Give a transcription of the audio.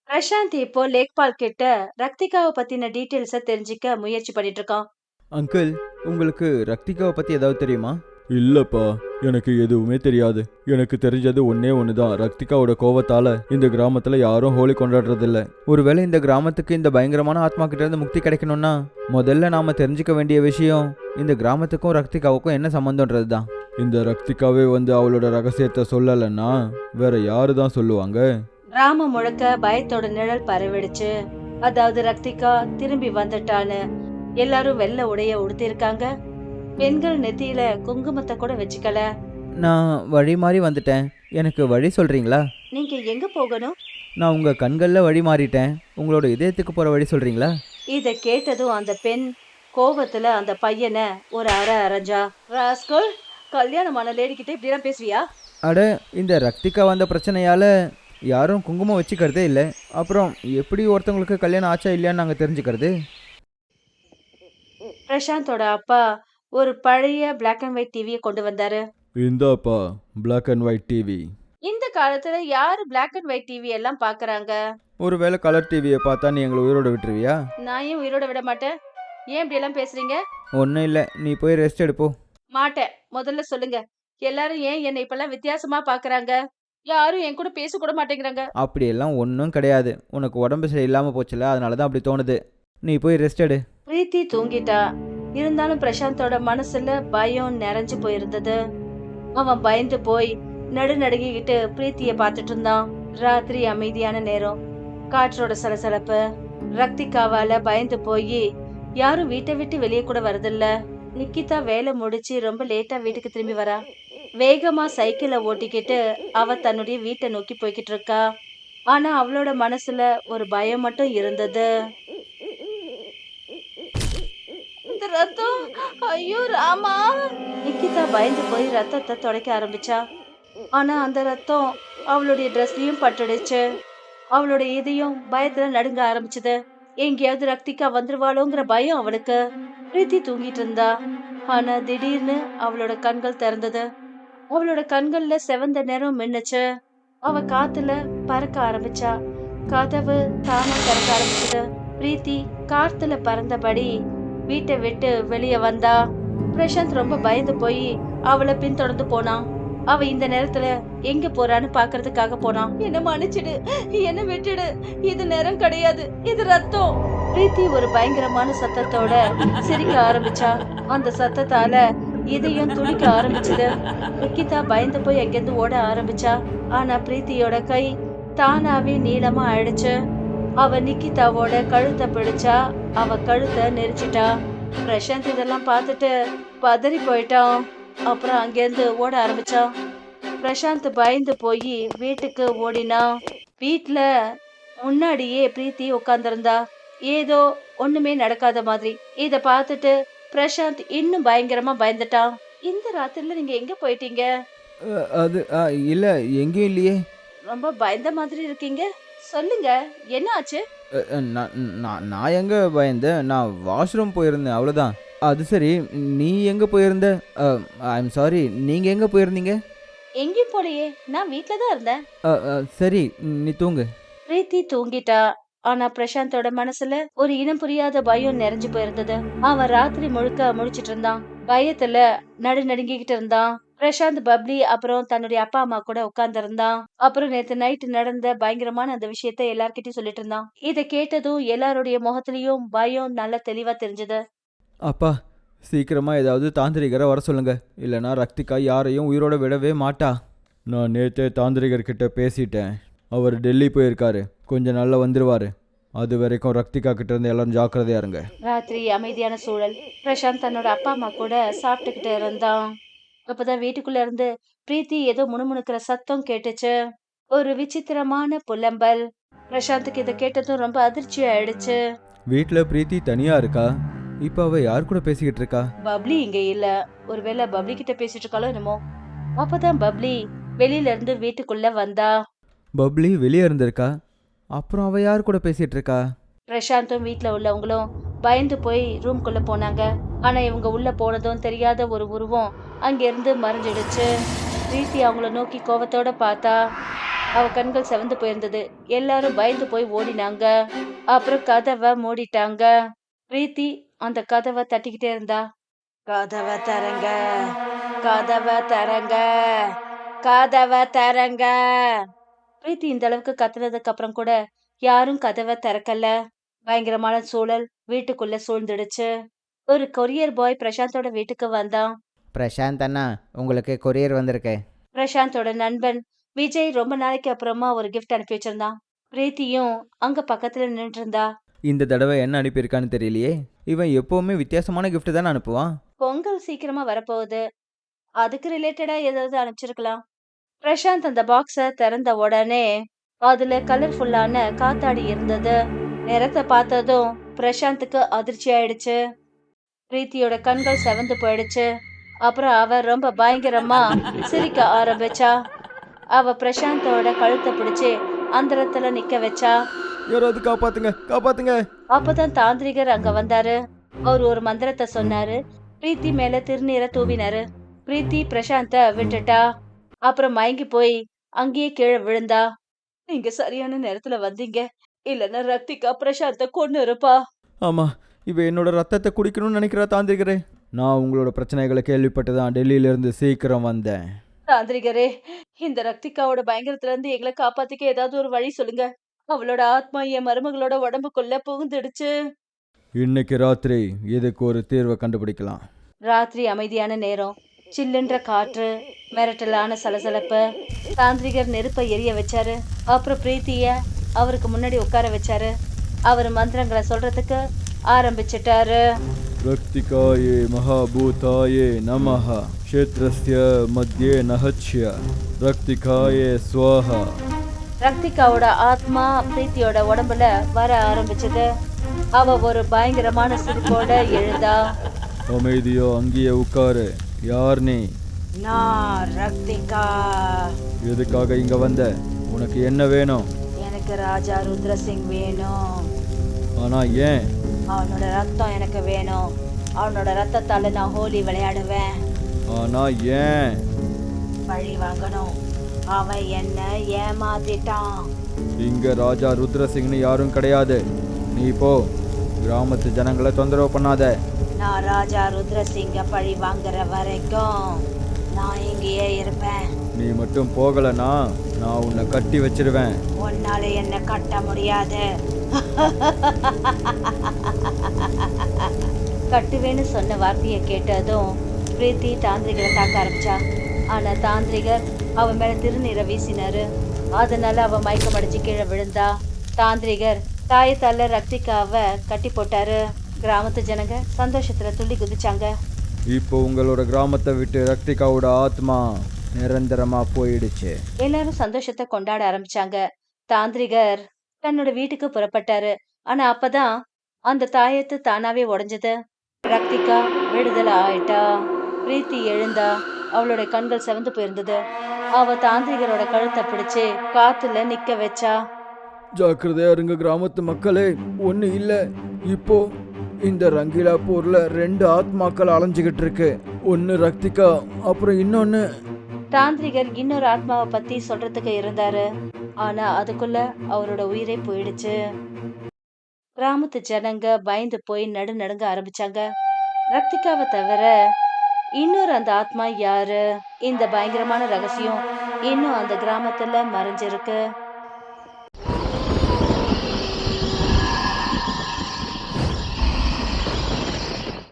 பிரசாந்த் இப்போ லேக்பால் கிட்ட ரக்திகாவை பத்தின டீட்டெயில்ஸ தெரிஞ்சுக்க முயற்சி பண்ணிட்டு இருக்கான். அங்கிள், உங்களுக்கு ரக்திகாவை பற்றி ஏதாவது தெரியுமா? இல்லைப்பா, எனக்கு எதுவுமே தெரியாது. எனக்கு தெரிஞ்சது ஒன்னே ஒன்று தான். ரக்திகாவோட கோவத்தால் இந்த கிராமத்தில் யாரும் ஹோலி கொண்டாடுறதில்ல. ஒருவேளை இந்த கிராமத்துக்கு இந்த பயங்கரமான ஆத்மா கிட்ட இருந்து முக்தி கிடைக்கணும்னா முதல்ல நாம் தெரிஞ்சுக்க வேண்டிய விஷயம் இந்த கிராமத்துக்கும் ரக்திகாவுக்கும் என்ன சம்மந்தன்றது தான். இந்த ரக்திகாவே அவளோட ரகசியத்தை சொல்லலைன்னா வேற யாரு தான் சொல்லுவாங்க? கிராமம் முழுக்க பயத்தோட நிழல் பரவிடுச்சு. அதாவது ரக்திகா திரும்பி வந்துட்டான்னு. எல்லாரும் வெள்ளை உடைய உடுத்திருக்காங்க. பெண்கள் நெத்தியில குங்குமத்தை கூட வச்சுக்கல. நான் வழி மாறி வந்துட்டேன். எனக்கு வழி சொல்கிறீங்களா? நீங்க எங்க போகணும்? நான் உங்கள் கண்களில் வழி மாறிட்டேன். உங்களோட இதயத்துக்கு போகிற வழி சொல்கிறீங்களா? இத கேட்டதும் அந்த பெண் கோபத்துல அந்த பையனை ஒரு அரைஞ்சா. ராஸ்கல், கல்யாணமான லேடிக்கிட்ட இப்படிலாம் பேசுவியா? அட, இந்த ரக்திகா வந்த பிரச்சனையால் யாரும் குங்குமம் வச்சுக்கிறதே இல்லை. அப்புறம் எப்படி ஒருத்தவங்களுக்கு கல்யாணம் ஆச்சா இல்லையான்னு நாங்கள் தெரிஞ்சுக்கிறது? பிரசாந்தோட அப்பா ஒரு பழைய பிளாக் அண்ட் ஒயிட் டிவியை கொண்டு வந்தாரு. இந்தாப்பா, பிளாக் அண்ட் ஒயிட் டிவி. இந்த காலத்துல யாரு பிளாக் அண்ட் ஒயிட் டிவி எல்லாம் பாக்குறாங்க? ஒருவேளை கலர் டிவியை பார்த்தா நீ எங்களை உயிரோட விட்டுருவியா? நான் ஏன் உயிரோட விட மாட்டேன். ஏன் இப்படி எல்லாம் பேசுறீங்க? ஒன்றும் இல்லை, நீ போய் ரெஸ்ட் எடுப்போ. மாட்டேன். முதல்ல சொல்லுங்க, எல்லாரும் ஏன் என்னை இப்பெல்லாம் வித்தியாசமா பாக்குறாங்க? யாரும் என் கூட பேச கூட மாட்டேங்கிறாங்க. அப்படியெல்லாம் ஒன்றும் கிடையாது. உனக்கு உடம்பு சரியில்லாமல் போச்சுல, அதனால தான் அப்படி தோணுது. நீ போய் ரெஸ்ட் எடு. பிரீத்தி தூங்கிட்டா. இருந்தாலும் பிரசாந்தோட மனசுல பயம் நிறைஞ்சு போயிருந்தது. அவன் பயந்து போய் நடுநடுங்கிட்டு பிரீத்திய பார்த்துட்டு இருந்தான். ராத்திரி அமைதியான நேரம், காற்றோட சலசலப்பு. ரக்திகாவால பயந்து போய் யாரும் வீட்டை விட்டு வெளியே கூட வரதில்ல. நிக்கிதா வேலை முடிச்சு ரொம்ப லேட்டா வீட்டுக்கு திரும்பி வரா. வேகமா சைக்கிளை ஓட்டிக்கிட்டு அவ தன்னுடைய வீட்டை நோக்கி போய்கிட்டு இருக்கா. ஆனா அவளோட மனசுல ஒரு பயம் மட்டும் இருந்தது. இந்த ரத்தம், ஐயோ ராமா! நிக்கிதா பயந்து போய் ரத்தத்தை துடைக்க ஆரம்பிச்சா. ஆனா அந்த ரத்தம் அவளுடைய ட்ரெஸ்லயும் பட்டுடுச்சு. அவளோட இதயம் பயத்துல நடுங்க ஆரம்பிச்சது. எங்கேயாவது ரக்திகா வந்துருவாளோங்கிற பயம் அவளுக்கு. பிரீத்தி தூங்கிட்டு இருந்தா. ஆனா திடீர்னு அவளோட கண்கள் திறந்தது. அவளோட கண்கள்ல செவந்த நேரம் மின்னுச்சு. அவ காத்துல பறக்க ஆரம்பிச்சா. கதவு தானா திறக்க ஆரம்பிச்சது. பிரீத்தி காத்துல பறந்தபடி வீட்டை விட்டு வெளியே வந்தா. பிரசாந்த் ரொம்ப பயந்து போய் அவளை பின்தொடர்ந்து போனான். அவ இந்த நேரத்துல எங்க போறான்னு பாக்குறதுக்காக போனான். என்ன மன்னிச்சிடு, என்ன விட்டுடு, இது நேரம் கிடையாது, இது ரத்தம். பிரீத்தி ஒரு பயங்கரமான சத்தத்தோட சிரிக்க ஆரம்பிச்சா. அந்த சத்தத்தால இதயம் துடிக்க ஆரம்பிச்சது. நிக்கிதா பயந்து போய் எங்கிருந்து ஓட ஆரம்பிச்சா. ஆனா பிரீத்தியோட கை தானாவே நீளமா ஆயிடுச்சு. அவ நிக்கிதாவோட கழுத்தை பிடிச்சா. அவ கழுத்தை நெரிச்சிட்டா. பிரசாந்த் இதெல்லாம் பார்த்துட்டு பதறி போயிட்டான். அப்புறம் அங்கேருந்து ஓட ஆரம்பிச்சான். பிரசாந்த் பயந்து போய் வீட்டுக்கு ஓடினான். வீட்டுல முன்னாடியே பிரீத்தி உட்கார்ந்திருந்தா. ஏதோ ஒண்ணுமே நடக்காத மாதிரி. இத பார்த்துட்டு பிரசாந்த் இன்னும் பயங்கரமா பயந்துட்டான். இந்த ராத்திரில நீங்க எங்க போயிட்டீங்க? அது இல்லை, எங்கேயும் இல்லையே. ரொம்ப பயந்த மாதிரி இருக்கீங்க. சொல்லுங்க, என்ன ஆச்சு? நான் நான் நான் எங்கே பயந்தேன்? நான் வாஷ்ரூம் போயிருந்தேன், அவ்வளோதான். அது சரி, நீ எங்கே போயிருந்த? ஐ எம் சாரி, நீங்கள் எங்கே போயிருந்தீங்க? எங்கேயும் போலையே, நான் வீட்ல தான் இருந்தேன். சரி, நீ தூங்கு. பிரீத்தி தூங்கிட்டா. ஆனா பிரசாந்தோட மனசுல ஒரு இனம் புரியாத பயம் நிறைஞ்சு போயிருந்தது. அவன் ராத்திரி முழுக்க முழிச்சிட்டு இருந்தான். பயத்துல நடுநடுங்கிட்டு இருந்தான். பிரசாந்த் பப்ளி அப்புறம் தன்னுடைய அப்பா அம்மா கூட உட்கார்ந்து இருந்தான். அப்புறம் நேத்து நைட்டு நடந்த பயங்கரமான அந்த விஷயத்த எல்லார்கிட்டயும் சொல்லிட்டு இருந்தான். இத கேட்டதும் எல்லாருடைய முகத்திலயும் பயம் நல்லா தெளிவா தெரிஞ்சது. அப்பா, சீக்கிரமா ஏதாவது தாந்திரிகரை வர சொல்லுங்க, இல்லைனா ரக்திகா யாரையும் உயிரோட விடவே மாட்டா. நான் நேற்றே தாந்திரிகர்கிட்ட பேசிட்டேன். அவர் டெல்லி போயிருக்காரு. கொஞ்சம் நாள்ல வந்துருவாரு. அது வரைக்கும் ரக்திகா கிட்ட இருந்து எல்லாரும் ஜாக்கிரதையா இருங்க. ராத்திரி அமைதியான சூழல். பிரசாந்த் தன்னோட அப்பா அம்மா கூட சாப்பிட்டுக்கிட்டு இருந்தான். அப்பதான் வீட்டுக்குள்ள இருந்து பிரீத்தி ஏதோ முணுமுணுக்கிற சத்தம் கேட்டுச்சு. ஒரு விசித்திரமான புலம்பல். பிரசாந்துக்கு இதை கேட்டதும் ரொம்ப அதிர்ச்சி ஆயிடுச்சு. வீட்டில் பிரீத்தி தனியா இருக்கா? இப்போ அவ யார் கூட பேசிக்கிட்டு இருக்கா? பப்ளி இங்க இல்ல. ஒருவேளை பப்ளி கிட்ட பேசிட்டு இருக்காளோ என்னமோ. அப்பதான் பப்ளி வெளியில இருந்து வீட்டுக்குள்ள வந்தா. பப்ளி வெளியே இருந்திருக்கா? அப்புறம் அவ யார் கூட பேசிட்டு இருக்கா? பிரசாந்தும் வீட்டுல உள்ளவங்களும் பயந்து போய் ரூம்குள்ள போனாங்க. ஆனா இவங்க உள்ள போனதும் தெரியாத ஒரு உருவம் அங்கிருந்து மறைஞ்சிடுச்சு. பிரீத்தி அவங்கள நோக்கி கோவத்தோட பார்த்தா. அவ கண்கள் செவந்து போயிருந்தது. எல்லாரும் பயந்து போய் ஓடினாங்க. அப்புறம் கதவை மூடிட்டாங்க. பிரீத்தி அந்த கதவை தட்டிக்கிட்டே இருந்தா. கதவை தரங்க, கதவை தரங்க, கதவை தரங்க. பிரீத்தி இந்த அளவுக்கு கத்துனதுக்கு அப்புறம் கூட யாரும் கதவை திறக்கல. பயங்கரமான சூழல் வீட்டுக்குள்ள சூழ்ந்துடுச்சு. ஒரு கொரியர் பாய் பிரசாந்தோட வீட்டுக்கு வந்தான். பிரசாந்த் அண்ணா, உங்களுக்கு கொரியர் வந்திருக்கு. பிரசாந்தோட நண்பன் விஜய் ரொம்ப நாளைக்கு அப்புறமா ஒரு கிஃப்ட் அனுப்பி வச்சிருந்தான். பிரீத்தியும் அங்க பக்கத்துல நின்னுட்டு இருந்தா. இந்த தடவை என்ன அனுப்பியிருக்கான்னு தெரியலையே. இவன் எப்போவுமே வித்தியாசமான gift தானே அனுப்புவான். பொங்கல் சீக்கிரமா வரப்போகுது. அதுக்கு ரிலேட்டடா ஏதாவது அனுப்பிச்சிருக்கலாம். பிரசாந்த் அந்த பாக்ஸ திறந்த உடனே அதுல கலர்ஃபுல்லான காத்தாடி இருந்தது. நிறத்தை பார்த்ததும் பிரசாந்துக்கு அதிர்ச்சி ஆயிடுச்சு. பிரீத்தியோட கண்கள் செவந்து போயிடுச்சு. அப்புறம் அவ ரொம்ப பயங்கரமா சிரிக்க ஆரம்பிச்சா. அவ பிரசாந்தோட கழுத்தை பிடிச்சு அந்தரத்துல நிக்க வச்சா. யாராவது காப்பாத்துங்க, காப்பாத்துங்க. அப்பதான் தாந்திரிகர் அங்க வந்தாரு. அவர் ஒரு மந்திரத்தை சொன்னாரு. பிரீத்தி மேல திருநீரை தூவினாரு. பிரீத்தி பிரசாந்த விட்டுட்டா. அப்புறம் மயங்கி போய் அங்கேயே கீழே விழுந்தா. நீங்க சரியான நேரத்துல வந்தீங்க. இல்லன்னா ரக்திகா பிரசாந்த கொன்னு இருப்பா. ஆமா, இவ என்னோட ரத்தத்தை குடிக்கணும்னு நினைக்கிறா தாந்திரிகரே. நான் உங்களோட பிரச்சனைகளை கேள்விப்பட்டு தான் டெல்லியிலேருந்து சீக்கிரம் வந்தேன். தாந்திரிகரே, இந்த ரக்திகாவோட பயங்கரத்துல இருந்து எங்களை காப்பாத்திக்க ஏதாவது ஒரு வழி சொல்லுங்க. அவளோட ஆத்மா என் மருமகளோட உடம்புக்குள்ள புகுந்துடுச்சு. இன்னைக்கு ராத்திரி இதுக்கு ஒரு தீர்வை கண்டுபிடிக்கலாம். ராத்திரி அமைதியான நேரம். சில்லுன்ற காற்று, மிரட்டலான சலசலப்பு. தாந்திரிகர் நெருப்பை எரிய வச்சாரு. அப்புறம் பிரீத்திய அவருக்கு முன்னாடி உட்கார வச்சாரு. அவர் மந்திரங்களை சொல்றதுக்கு ஆரம்பிச்சிட்டாரு. ரக்திகாயே மகாபூதாயே நமஹ க்ஷேத்ரஸ்ய மத்தியே நஹச்ய ரக்திகாயே ஸ்வாஹா. ரக்திகாவோட ஆத்மா பிரீத்தியோட உடம்புல வர ஆரம்பிச்சது. அவ ஒரு பயங்கரமான சிரிப்போட எழுந்தா. அமைதியோ அங்கேயே உட்காரு. யார் நீ? நான் ரக்திகா. எதுக்காக இங்க வந்த? உனக்கு என்ன வேணும்? எனக்கு ராஜா ருத்ரசிங் வேணும். ஆனா ஏன்? அவனோட ரத்தம் எனக்கு வேணும். அவனோட ரத்தத்தால நான் ஹோலி விளையாடுவேன். ஆனா ஏன்? பழி வாங்கணும். அவன் என்ன ஏமாத்திட்டான். இங்க ராஜா ருத்ரசிங்னு யாரும் கிடையாது. நீ போ. கிராமத்து ஜனங்களை தொந்தரவு பண்ணாத. நான் ராஜா ருத்ரசிங்க பழி வாங்குற வரைக்கும் நான் இங்கேயே இருப்பேன். நீ மட்டும் போகலனா நான் உன்னை கட்டி வச்சிருவேன். உன்னால என்ன கட்ட முடியாது. கட்டுவேன்னு சொன்ன வார்த்தையை கேட்டதும் பிரீத்தி தாந்திரிகரை தாக்க ஆரம்பிச்சா. ஆனா தாந்திரிகர் அவன் மேல திருநீரை வீசினாரு. அதனால அவ மயக்கம் அடிச்சு கீழே விழுந்தா. தாந்திரிகர் தாயத்தால ரக்திகாவை கட்டி போட்டாரு. கிராமத்து ஜனங்க சந்தோஷத்துல துள்ளி குதிச்சாங்க. இப்போ உங்களோட கிராமத்தை விட்டு ரக்திகாவோட ஆத்மா நிரந்தரமா போயிடுச்சு. எல்லாரும் சந்தோஷத்தை கொண்டாட ஆரம்பிச்சாங்க. தாந்திரிகர் தன்னோட வீட்டுக்கு புறப்பட்டாரு. ஆனா அப்பதான் அந்த தாயத்து தானாவே உடைஞ்சது. ரக்திகா விடுதலை ஆயிட்டா. பிரீத்தி எழுந்தா. அவளோட கண்கள் செவந்து போயிருந்தது. அவ தாந்திரிகரோட கழுத்தை பிடிச்சு காத்துல நிக்க வச்சா. ஜாக்கிரதையா இருங்க கிராமத்து மக்களே. ஒண்ணு இல்ல, இப்போ இந்த ரங்கீலாப்பூர்ல 2 ஆத்மாக்கள் அலைஞ்சுகிட்டு இருக்கு. ஒன்னு ரக்திகா, அப்புறம் இன்னொன்னு. தாந்திரிகர் இன்னொரு ஆத்மாவை பத்தி சொல்றதுக்கு இருந்தாரு. ஆனா அதுக்குள்ள அவரோட உயிரே போயிடுச்சு. கிராமத்து ஜனங்க பயந்து போய் நடுநடுங்க ஆரம்பிச்சாங்க. ரக்திகாவை தவிர இன்னொரு அந்த ஆத்மா யாரு? இந்த பயங்கரமான ரகசியம் இன்னும் அந்த கிராமத்துல மறைஞ்சிருக்கு.